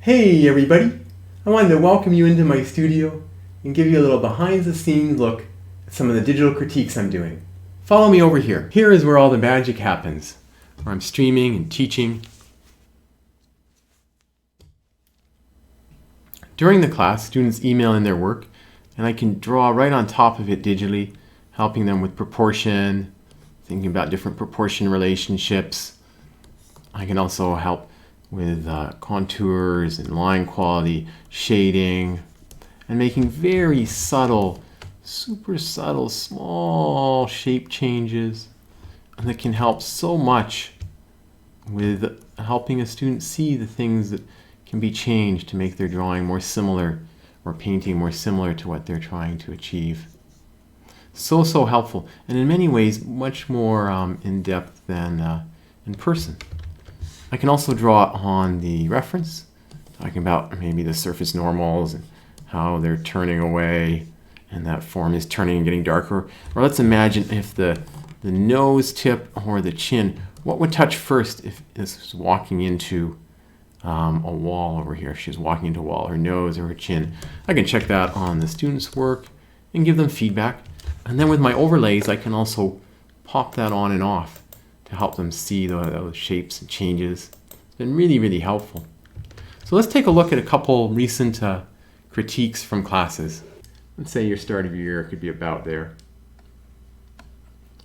Hey everybody! I wanted to welcome you into my studio and give you a little behind the scenes look at some of the digital critiques I'm doing. Follow me over here. Here is where all the magic happens, where I'm streaming and teaching. During the class, students email in their work and I can draw right on top of it digitally, helping them with proportion, thinking about different proportion relationships. I can also help with contours and line quality, shading, and making very subtle, super subtle, small shape changes. And that can help so much with helping a student see the things that can be changed to make their drawing more similar or painting more similar to what they're trying to achieve. So helpful, and in many ways much more in-depth than in person. I can also draw on the reference, talking about maybe the surface normals and how they're turning away and that form is turning and getting darker. Or let's imagine if the nose tip or the chin, what would touch first if this was walking into a wall over here? If she's walking into a wall, her nose or her chin. I can check that on the student's work and give them feedback. And then with my overlays, I can also pop that on and off to help them see those shapes and changes. It's been really helpful. So let's take a look at a couple recent critiques from classes. Let's say your start of your ear could be about there.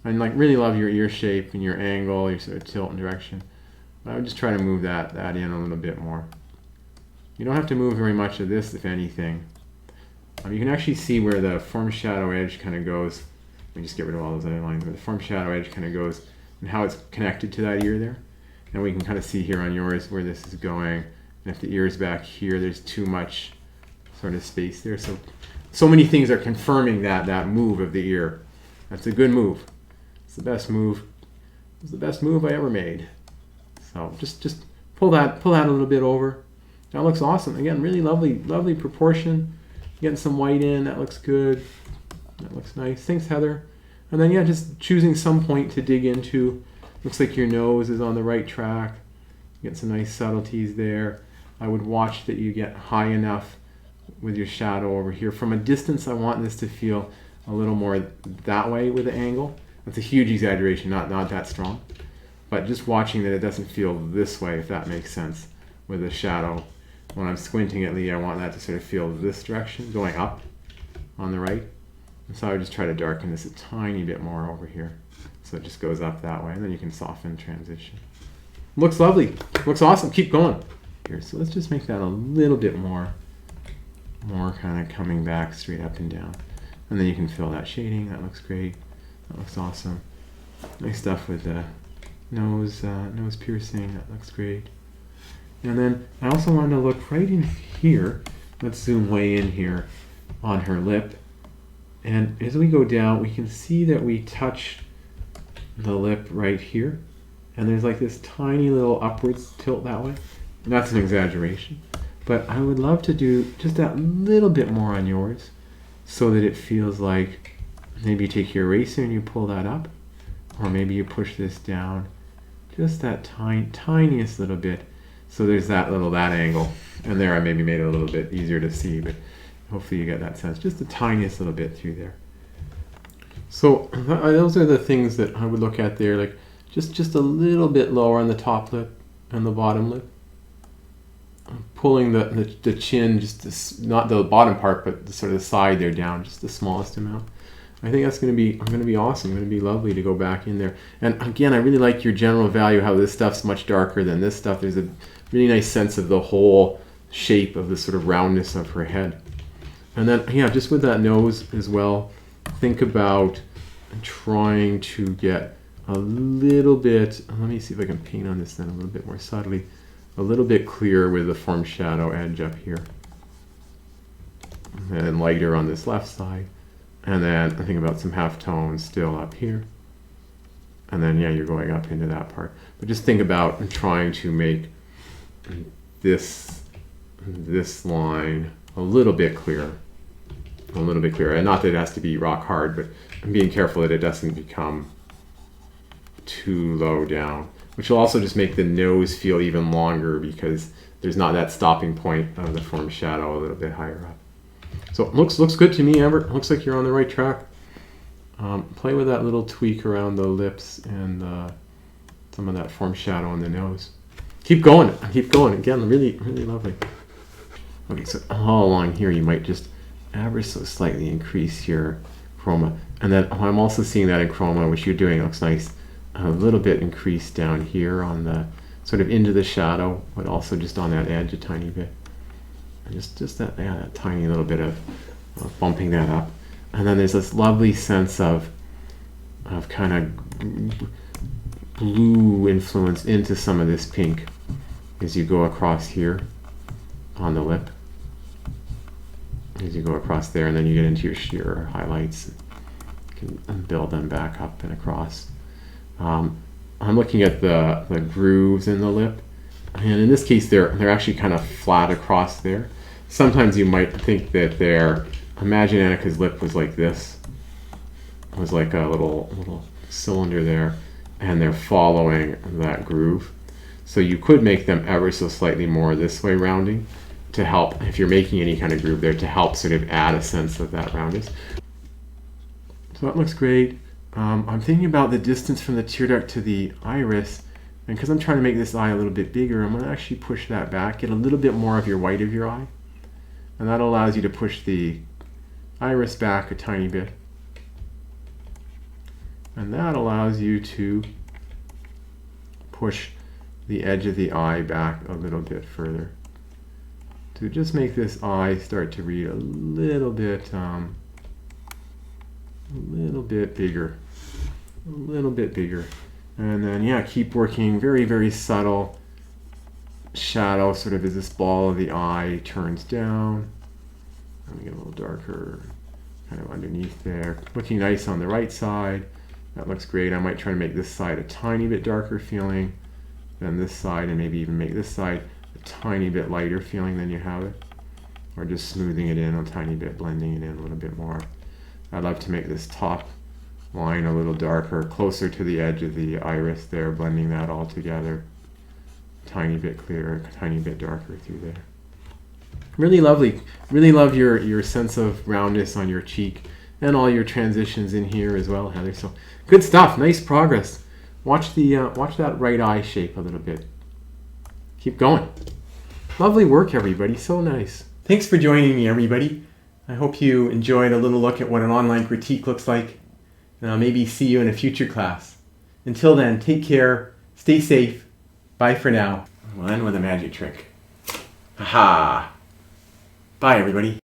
I really love your ear shape and your angle, your sort of tilt and direction. But I would just try to move that in a little bit more. You don't have to move very much of this, if anything. You can actually see where the form shadow edge kind of goes. Let me just get rid of all those other lines. Where the form shadow edge kind of goes and how it's connected to that ear there. And we can kind of see here on yours where this is going. And if the ear is back here, there's too much sort of space there. So many things are confirming that move of the ear. That's a good move. It's the best move. It's the best move I ever made. So just pull that a little bit over. That looks awesome. Again, really lovely proportion. Getting some white in, that looks good. That looks nice. Thanks, Heather. And then just choosing some point to dig into. Looks like your nose is on the right track. You get some nice subtleties there. I would watch that you get high enough with your shadow over here. From a distance, I want this to feel a little more that way with the angle. That's a huge exaggeration, not that strong. But just watching that it doesn't feel this way, if that makes sense, with the shadow. When I'm squinting at Lee, I want that to sort of feel this direction, going up on the right. And so I would just try to darken this a tiny bit more over here. So it just goes up that way, and then you can soften transition. Looks lovely. Looks awesome. Keep going. Here, so let's just make that a little bit more kind of coming back straight up and down. And then you can fill that shading. That looks great. That looks awesome. Nice stuff with the nose piercing. That looks great. And then I also wanted to look right in here. Let's zoom way in here on her lip. And as we go down, we can see that we touch the lip right here. And there's like this tiny little upwards tilt that way. And that's an exaggeration. But I would love to do just that little bit more on yours so that it feels like maybe you take your eraser and you pull that up. Or maybe you push this down just that tiniest little bit. So there's that angle. And there I maybe made it a little bit easier to see, but hopefully you get that sense. Just the tiniest little bit through there. So those are the things that I would look at there, like just a little bit lower on the top lip and the bottom lip. Pulling the chin, not the bottom part, but the sort of side there down, just the smallest amount. I think that's going to be awesome. Going to be lovely to go back in there. And again, I really like your general value, how this stuff's much darker than this stuff. There's a really nice sense of the whole shape of the sort of roundness of her head. And then, just with that nose as well, think about trying to get a little bit, let me see if I can paint on this then a little bit more subtly, a little bit clearer with the form shadow edge up here. And then lighter on this left side. And then I think about some half tones still up here. And then, you're going up into that part. But just think about trying to make this line a little bit clearer. And not that it has to be rock hard, but I'm being careful that it doesn't become too low down, which will also just make the nose feel even longer because there's not that stopping point of the form shadow a little bit higher up. So it looks good to me, Amber. Looks like you're on the right track. Play with that little tweak around the lips and some of that form shadow on the nose. Keep going. Again, really, really lovely. Okay, so all along here, you might just ever so slightly increase your chroma. And then I'm also seeing that in chroma, which you're doing looks nice. A little bit increased down here on the, sort of into the shadow, but also just on that edge a tiny bit. And just that, yeah, that tiny little bit of bumping that up. And then there's this lovely sense of kind of blue influence into some of this pink as you go across here on the lip. As you go across there, and then you get into your highlights, you can build them back up and across. I'm looking at the grooves in the lip, and in this case they're actually kind of flat across there. Sometimes you might think that imagine Annika's lip was like this. It was like a little cylinder there, and they're following that groove. So you could make them ever so slightly more this way rounding to help, if you're making any kind of groove there, to help sort of add a sense of that roundness. So that looks great. I'm thinking about the distance from the tear duct to the iris, and because I'm trying to make this eye a little bit bigger, I'm going to actually push that back, get a little bit more of your white of your eye, and that allows you to push the iris back a tiny bit, and that allows you to push the edge of the eye back a little bit further to just make this eye start to read a little bit bigger, and then yeah, keep working very, very subtle shadow, sort of as this ball of the eye turns down. Let me get a little darker, kind of underneath there. Looking nice on the right side. That looks great. I might try to make this side a tiny bit darker feeling than this side, and maybe even make this side a tiny bit lighter feeling than you have it, or just smoothing it in a tiny bit, blending it in a little bit more. I'd love to make this top line a little darker, closer to the edge of the iris there, blending that all together. Tiny bit clearer, tiny bit darker through there. Really lovely. Really love your sense of roundness on your cheek and all your transitions in here as well, Heather. So good stuff. Nice progress. Watch that right eye shape a little bit. Keep going. Lovely work, everybody. So nice. Thanks for joining me, everybody. I hope you enjoyed a little look at what an online critique looks like. And I'll maybe see you in a future class. Until then, take care, stay safe. Bye for now. We'll end with a magic trick. Haha. Bye, everybody.